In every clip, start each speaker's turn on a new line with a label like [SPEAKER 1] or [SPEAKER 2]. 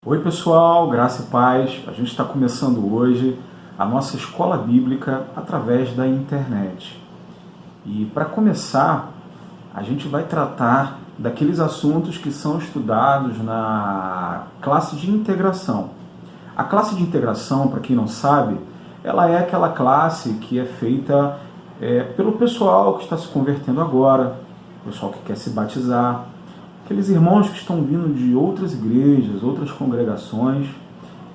[SPEAKER 1] Oi pessoal, graça e paz. A gente está começando hoje a nossa escola bíblica através da internet. E para começar, a gente vai tratar daqueles assuntos que são estudados na classe de integração. A classe de integração, para quem não sabe, ela é aquela classe que é feita pelo pessoal que está se convertendo agora, o pessoal que quer se batizar, aqueles irmãos que estão vindo de outras igrejas, outras congregações,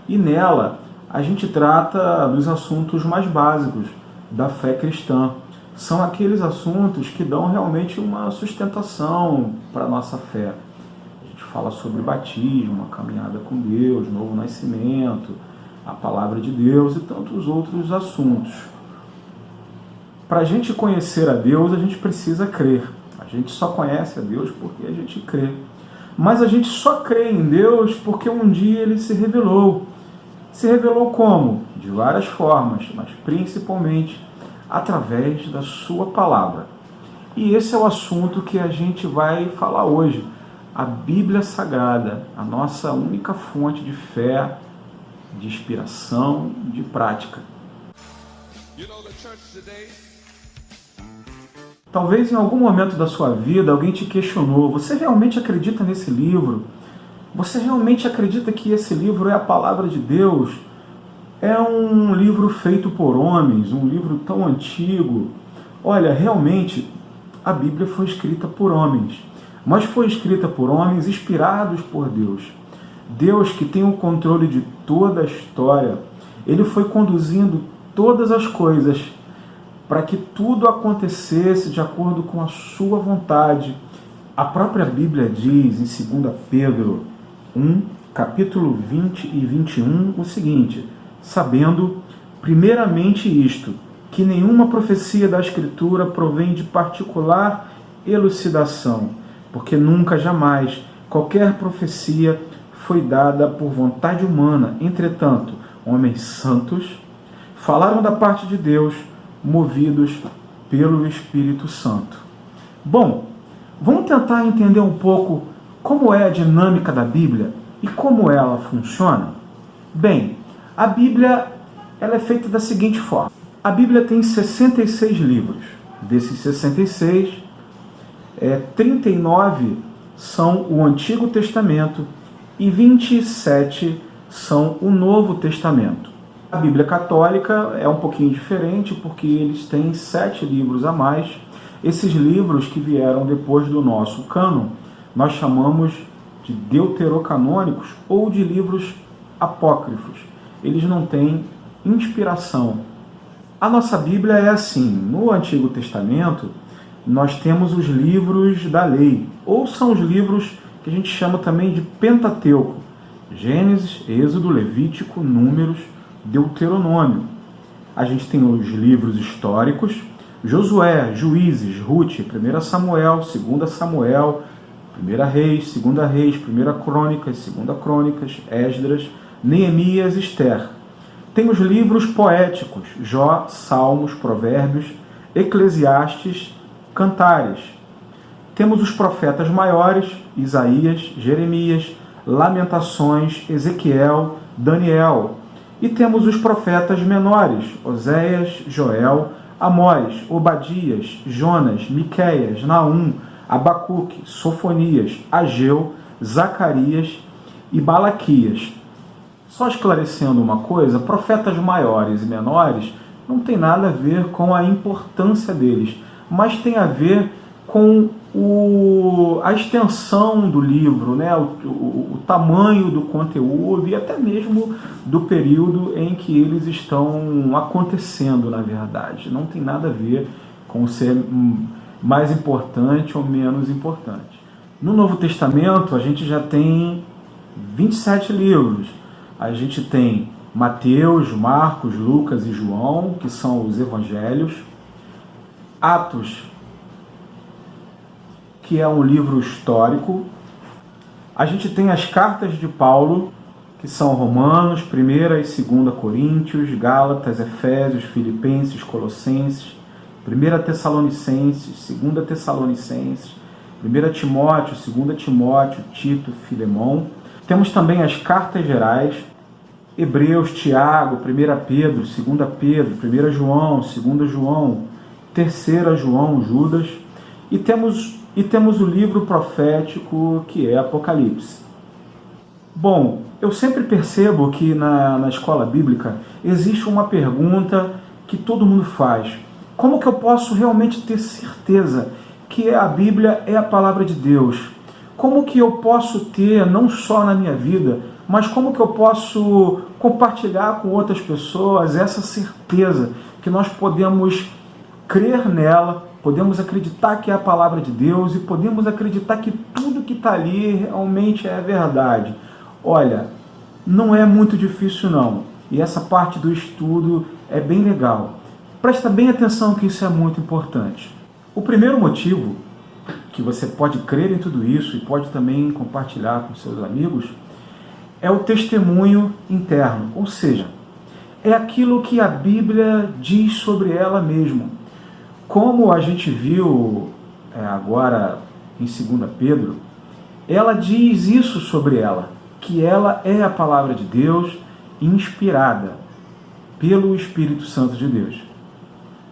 [SPEAKER 1] e nela a gente trata dos assuntos mais básicos da fé cristã. São aqueles assuntos que dão realmente uma sustentação para a nossa fé. A gente fala sobre batismo, a caminhada com Deus, novo nascimento, a palavra de Deus e tantos outros assuntos. Para a gente conhecer a Deus, a gente precisa crer. A gente só conhece a Deus porque a gente crê. Mas a gente só crê em Deus porque um dia Ele se revelou. Se revelou como? De várias formas, mas principalmente através da Sua palavra. E esse é o assunto que a gente vai falar hoje. A Bíblia Sagrada, a nossa única fonte de fé, de inspiração, de prática. Talvez em algum momento da sua vida alguém te questionou: você realmente acredita nesse livro? Você realmente acredita que esse livro é a palavra de Deus? É um livro feito por homens, um livro tão antigo? Olha, realmente a Bíblia foi escrita por homens, mas foi escrita por homens inspirados por Deus. Deus, que tem o controle de toda a história, Ele foi conduzindo todas as coisas para que tudo acontecesse de acordo com a sua vontade. A própria Bíblia diz em 2 Pedro 1, capítulo 20 e 21, o seguinte: sabendo primeiramente isto, que nenhuma profecia da Escritura provém de particular elucidação, porque nunca, jamais, qualquer profecia foi dada por vontade humana. Entretanto, homens santos falaram da parte de Deus, movidos pelo Espírito Santo. Bom, vamos tentar entender um pouco como é a dinâmica da Bíblia e como ela funciona? Bem, a Bíblia ela é feita da seguinte forma. A Bíblia tem 66 livros. Desses 66, 39 são o Antigo Testamento e 27 são o Novo Testamento. A Bíblia Católica é um pouquinho diferente porque eles têm 7 livros a mais. Esses livros que vieram depois do nosso cânon, nós chamamos de deuterocanônicos ou de livros apócrifos. Eles não têm inspiração. A nossa Bíblia é assim: no Antigo Testamento, nós temos os livros da lei, ou são os livros que a gente chama também de Pentateuco: Gênesis, Êxodo, Levítico, Números, Deuteronômio. A gente tem os livros históricos: Josué, Juízes, Rute, 1 Samuel, 2 Samuel, 1 Reis, 2 Reis, 1 Crônicas, 2 Crônicas, Esdras, Neemias, Esther. Tem os livros poéticos: Jó, Salmos, Provérbios, Eclesiastes, Cantares. Temos os profetas maiores: Isaías, Jeremias, Lamentações, Ezequiel, Daniel. E temos os profetas menores: Oséias, Joel, Amós, Obadias, Jonas, Miqueias, Naum, Abacuque, Sofonias, Ageu, Zacarias e Balaquias. Só esclarecendo uma coisa: profetas maiores e menores não tem nada a ver com a importância deles, mas tem a ver com a extensão do livro, né? o tamanho do conteúdo e até mesmo do período em que eles estão acontecendo, na verdade. Não tem nada a ver com ser mais importante ou menos importante. No Novo Testamento, a gente já tem 27 livros. A gente tem Mateus, Marcos, Lucas e João, que são os evangelhos. Atos, que é um livro histórico. A gente tem as cartas de Paulo, que são Romanos, 1ª e 2ª Coríntios, Gálatas, Efésios, Filipenses, Colossenses, 1 Tessalonicenses, 2 Tessalonicenses, 1 Timóteo, 2 Timóteo, Tito, Filemão. Temos também as cartas gerais, Hebreus, Tiago, 1 Pedro, 2 Pedro, 1 João, 2 João, 3 João, Judas, e temos o livro profético que é Apocalipse. Bom, eu sempre percebo que na escola bíblica existe uma pergunta que todo mundo faz. Como que eu posso realmente ter certeza que a Bíblia é a palavra de Deus? Como que eu posso ter, não só na minha vida, mas como que eu posso compartilhar com outras pessoas essa certeza que nós podemos crer nela, podemos acreditar que é a palavra de Deus e podemos acreditar que tudo que está ali realmente é verdade? Olha, não é muito difícil não, e essa parte do estudo é bem legal. Presta bem atenção que isso é muito importante. O primeiro motivo que você pode crer em tudo isso e pode também compartilhar com seus amigos é o testemunho interno, ou seja, é aquilo que a Bíblia diz sobre ela mesma. Como a gente viu agora em 2 Pedro, ela diz isso sobre ela, que ela é a palavra de Deus inspirada pelo Espírito Santo de Deus.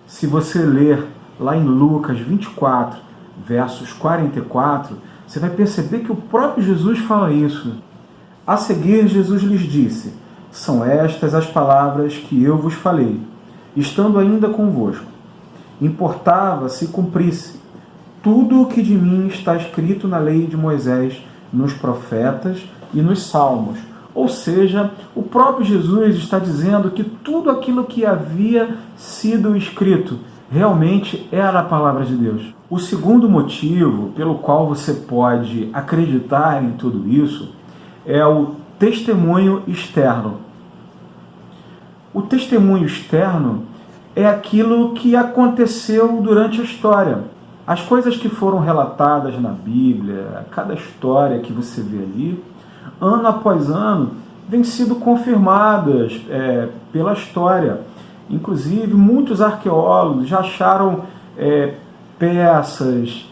[SPEAKER 1] Se você ler lá em Lucas 24, versos 44, você vai perceber que o próprio Jesus fala isso. A seguir, Jesus lhes disse: são estas as palavras que eu vos falei, estando ainda convosco. Importava se cumprisse tudo o que de mim está escrito na lei de Moisés, nos profetas e nos salmos. Ou seja, o próprio Jesus está dizendo que tudo aquilo que havia sido escrito realmente era a palavra de Deus. O segundo motivo pelo qual você pode acreditar em tudo isso é o testemunho externo. O testemunho externo é aquilo que aconteceu durante a história. As coisas que foram relatadas na Bíblia, cada história que você vê ali, ano após ano, vêm sido confirmadas pela história. Inclusive, muitos arqueólogos já acharam peças,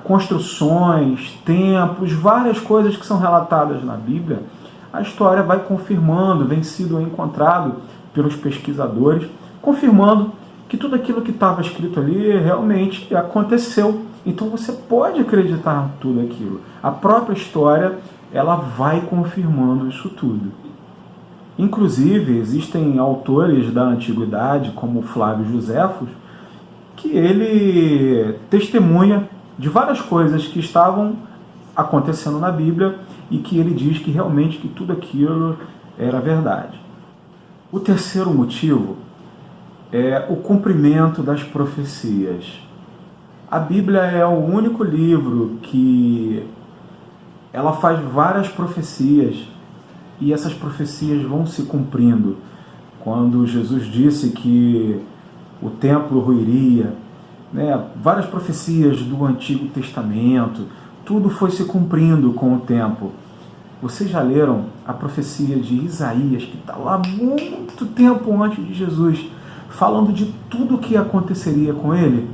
[SPEAKER 1] construções, templos, várias coisas que são relatadas na Bíblia. A história vai confirmando, vem sido encontrado pelos pesquisadores, confirmando que tudo aquilo que estava escrito ali realmente aconteceu. Então você pode acreditar em tudo aquilo. A própria história, ela vai confirmando isso tudo. Inclusive, existem autores da antiguidade, como Flávio Joséfos, que ele testemunha de várias coisas que estavam acontecendo na Bíblia e que ele diz que realmente que tudo aquilo era verdade. O terceiro motivo é o cumprimento das profecias. A Bíblia é o único livro que ela faz várias profecias e essas profecias vão se cumprindo. Quando Jesus disse que o templo ruiria, várias profecias do Antigo Testamento, tudo foi se cumprindo com o tempo. Vocês já leram a profecia de Isaías, que está lá muito tempo antes de Jesus, falando de tudo o que aconteceria com ele?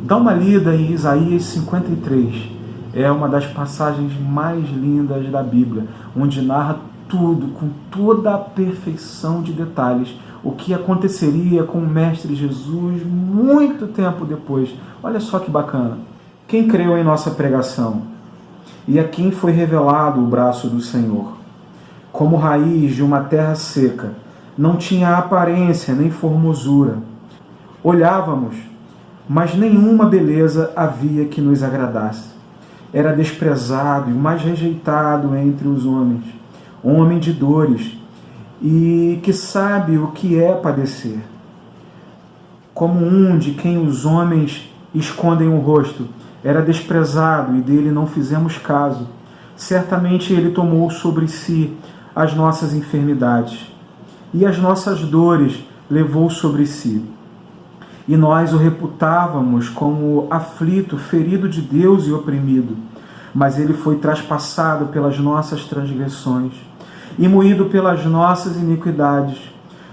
[SPEAKER 1] Dá uma lida em Isaías 53. É uma das passagens mais lindas da Bíblia, onde narra tudo, com toda a perfeição de detalhes, o que aconteceria com o Mestre Jesus muito tempo depois. Olha só que bacana. Quem creu em nossa pregação? E a quem foi revelado o braço do Senhor? Como raiz de uma terra seca, não tinha aparência nem formosura. Olhávamos, mas nenhuma beleza havia que nos agradasse. Era desprezado e o mais rejeitado entre os homens, homem de dores, e que sabe o que é padecer. Como um de quem os homens escondem o rosto, era desprezado e dele não fizemos caso. Certamente ele tomou sobre si as nossas enfermidades e as nossas dores levou sobre si. E nós o reputávamos como aflito, ferido de Deus e oprimido. Mas ele foi traspassado pelas nossas transgressões e moído pelas nossas iniquidades.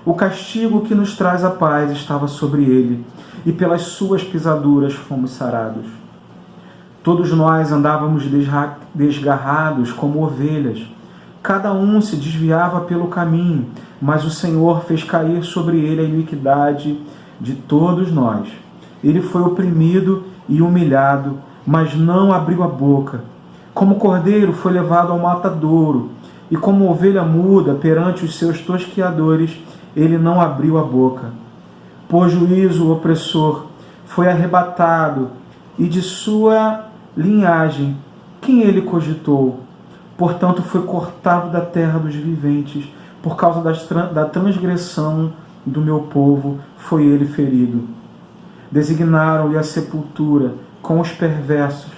[SPEAKER 1] O castigo que nos traz a paz estava sobre ele, e pelas suas pisaduras fomos sarados. Todos nós andávamos desgarrados como ovelhas. Cada um se desviava pelo caminho, mas o Senhor fez cair sobre ele a iniquidade de todos nós. Ele foi oprimido e humilhado, mas não abriu a boca. Como cordeiro foi levado ao matadouro, e como ovelha muda perante os seus tosqueadores, ele não abriu a boca. Pôs juízo o opressor, foi arrebatado, e de sua linhagem, quem ele cogitou? Portanto, foi cortado da terra dos viventes, por causa da transgressão do meu povo, foi ele ferido. Designaram-lhe a sepultura com os perversos,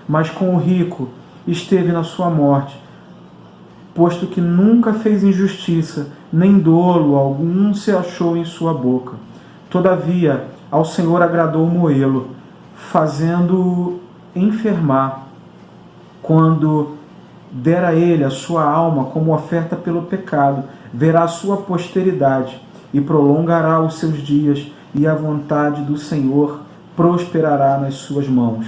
[SPEAKER 1] mas com o rico esteve na sua morte, posto que nunca fez injustiça, nem dolo algum se achou em sua boca. Todavia, ao Senhor agradou moê-lo, fazendo-o enfermar, quando der a ele a sua alma como oferta pelo pecado, verá a sua posteridade e prolongará os seus dias, e a vontade do Senhor prosperará nas suas mãos.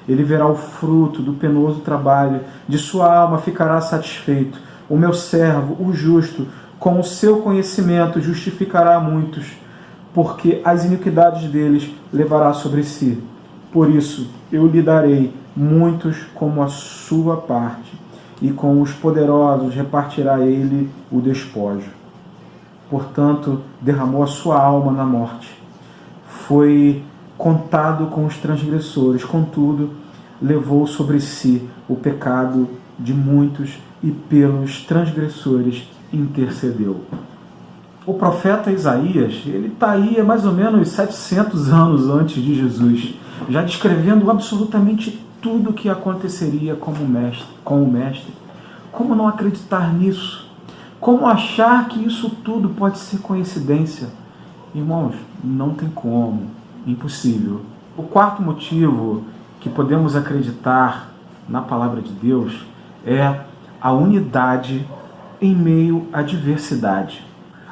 [SPEAKER 1] Ele verá o fruto do penoso trabalho, de sua alma ficará satisfeito. O meu servo, o justo, com o seu conhecimento justificará muitos, porque as iniquidades deles levará sobre si. Por isso eu lhe darei muitos como a sua parte, e com os poderosos repartirá ele o despojo. Portanto, derramou a sua alma na morte. Foi contado com os transgressores, contudo, levou sobre si o pecado de muitos e pelos transgressores intercedeu. O profeta Isaías, ele está aí mais ou menos 700 anos antes de Jesus, já descrevendo absolutamente tudo o que aconteceria com o mestre. Como não acreditar nisso? Como achar que isso tudo pode ser coincidência? Irmãos, não tem como, impossível. O quarto motivo que podemos acreditar na palavra de Deus é a unidade em meio à diversidade.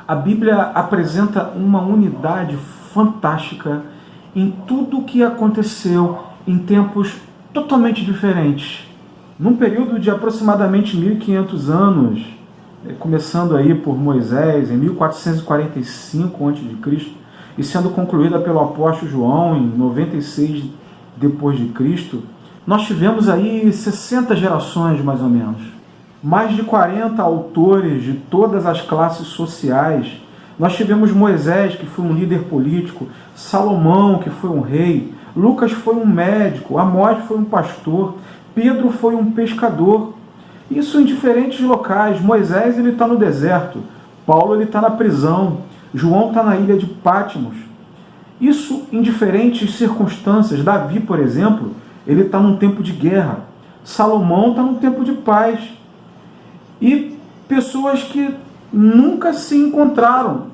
[SPEAKER 1] A Bíblia apresenta uma unidade fantástica em tudo o que aconteceu em tempos totalmente diferentes. Num período de aproximadamente 1500 anos, começando aí por Moisés, em 1445 a.C., e sendo concluída pelo apóstolo João em 96 depois de Cristo, nós tivemos aí 60 gerações mais ou menos. Mais de 40 autores de todas as classes sociais. Nós tivemos Moisés, que foi um líder político, Salomão, que foi um rei, Lucas foi um médico, Amós foi um pastor, Pedro foi um pescador. Isso em diferentes locais. Moisés está no deserto, Paulo está na prisão, João está na ilha de Patmos. Isso em diferentes circunstâncias. Davi, por exemplo, ele está num tempo de guerra. Salomão está num tempo de paz. E pessoas que nunca se encontraram.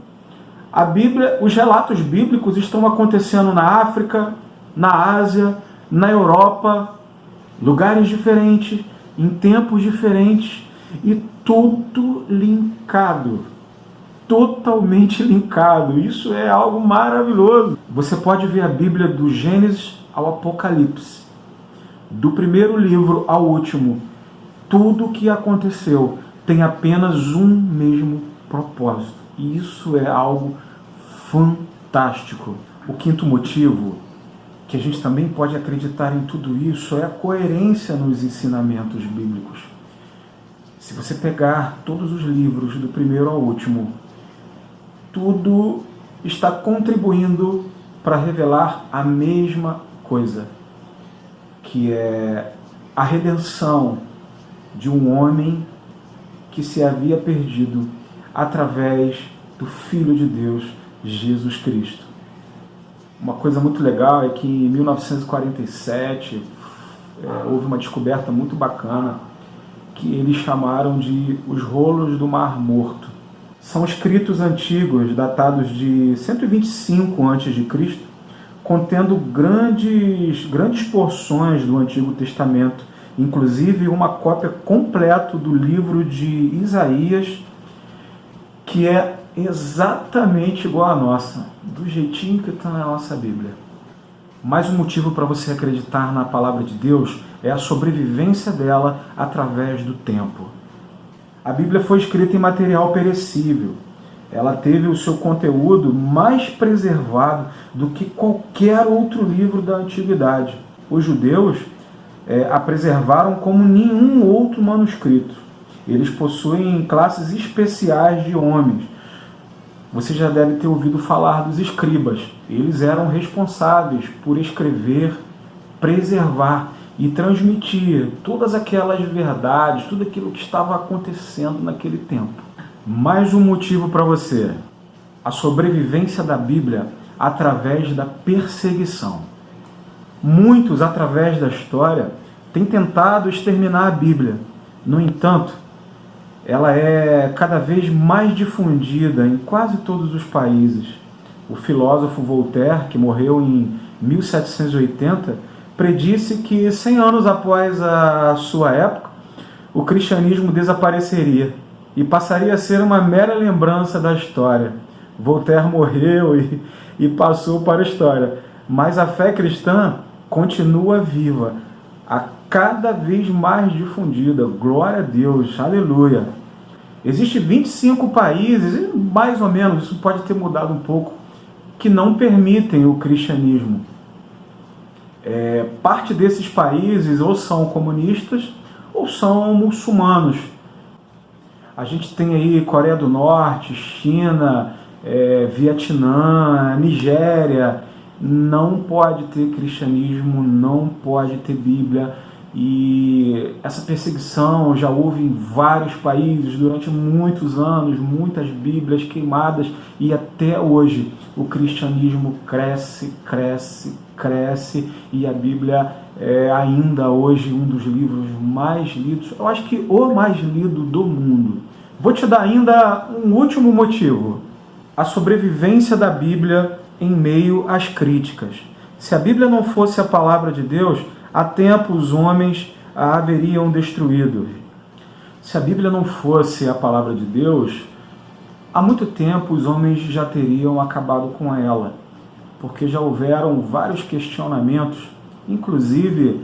[SPEAKER 1] A Bíblia, os relatos bíblicos estão acontecendo na África, na Ásia, na Europa, lugares diferentes, em tempos diferentes, e tudo linkado, totalmente linkado. Isso é algo maravilhoso. Você pode ver a Bíblia do Gênesis ao Apocalipse, do primeiro livro ao último. Tudo o que aconteceu tem apenas um mesmo propósito. E isso é algo fantástico. O quinto motivo, que a gente também pode acreditar em tudo isso, é a coerência nos ensinamentos bíblicos. Se você pegar todos os livros, do primeiro ao último, tudo está contribuindo para revelar a mesma coisa, que é a redenção de um homem que se havia perdido através do Filho de Deus, Jesus Cristo. Uma coisa muito legal é que em 1947 houve uma descoberta muito bacana que eles chamaram de os rolos do Mar Morto. São escritos antigos, datados de 125 a.C., contendo grandes porções do Antigo Testamento, inclusive uma cópia completa do livro de Isaías, que é exatamente igual à nossa, do jeitinho que está na nossa Bíblia. Mais um motivo para você acreditar na palavra de Deus é a sobrevivência dela através do tempo. A Bíblia foi escrita em material perecível. Ela teve o seu conteúdo mais preservado do que qualquer outro livro da antiguidade. Os judeus a preservaram como nenhum outro manuscrito. Eles possuem classes especiais de homens. Você já deve ter ouvido falar dos escribas. Eles eram responsáveis por escrever, preservar e transmitir todas aquelas verdades, tudo aquilo que estava acontecendo naquele tempo. Mais um motivo para você: a sobrevivência da Bíblia através da perseguição. Muitos, através da história, têm tentado exterminar a Bíblia. No entanto, ela é cada vez mais difundida em quase todos os países. O filósofo Voltaire, que morreu em 1780, predisse que 100 anos após a sua época, o cristianismo desapareceria e passaria a ser uma mera lembrança da história. Voltaire morreu e passou para a história, mas a fé cristã continua viva, a cada vez mais difundida. Glória a Deus, aleluia. Existem 25 países, mais ou menos, isso pode ter mudado um pouco, que não permitem o cristianismo. Parte desses países ou são comunistas ou são muçulmanos. A gente tem aí Coreia do Norte, China, Vietnã, Nigéria. Não pode ter cristianismo, não pode ter Bíblia. E essa perseguição já houve em vários países durante muitos anos, muitas Bíblias queimadas, e até hoje o cristianismo cresce, cresce, cresce, e a Bíblia é ainda hoje um dos livros mais lidos, eu acho que o mais lido do mundo. Vou te dar ainda um último motivo: a sobrevivência da Bíblia em meio às críticas. Se a Bíblia não fosse a palavra de Deus, há tempo os homens a haveriam destruído. Se a Bíblia não fosse a palavra de Deus, há muito tempo os homens já teriam acabado com ela, porque já houveram vários questionamentos. Inclusive,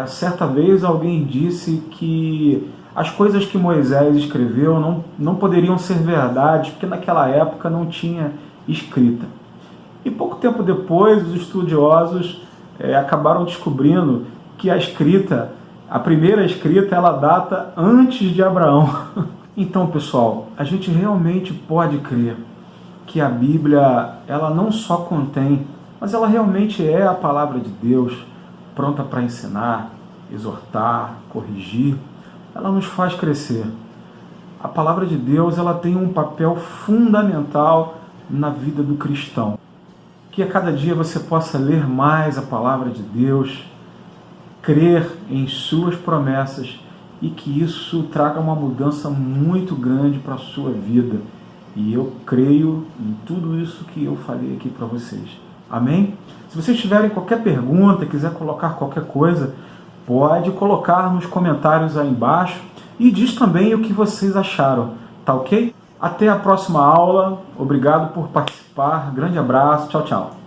[SPEAKER 1] certa vez alguém disse que as coisas que Moisés escreveu não poderiam ser verdade, porque naquela época não tinha escrita. E pouco tempo depois, os estudiosos acabaram descobrindo que a primeira escrita, ela data antes de Abraão. Então, pessoal, a gente realmente pode crer que a Bíblia, ela não só contém, mas ela realmente é a palavra de Deus, pronta para ensinar, exortar, corrigir. Ela nos faz crescer. A palavra de Deus, ela tem um papel fundamental na vida do cristão. Que a cada dia você possa ler mais a palavra de Deus, crer em suas promessas, e que isso traga uma mudança muito grande para a sua vida. E eu creio em tudo isso que eu falei aqui para vocês. Amém? Se vocês tiverem qualquer pergunta, quiser colocar qualquer coisa, pode colocar nos comentários aí embaixo e diz também o que vocês acharam, tá ok? Até a próxima aula. Obrigado por participar. Grande abraço. Tchau, tchau.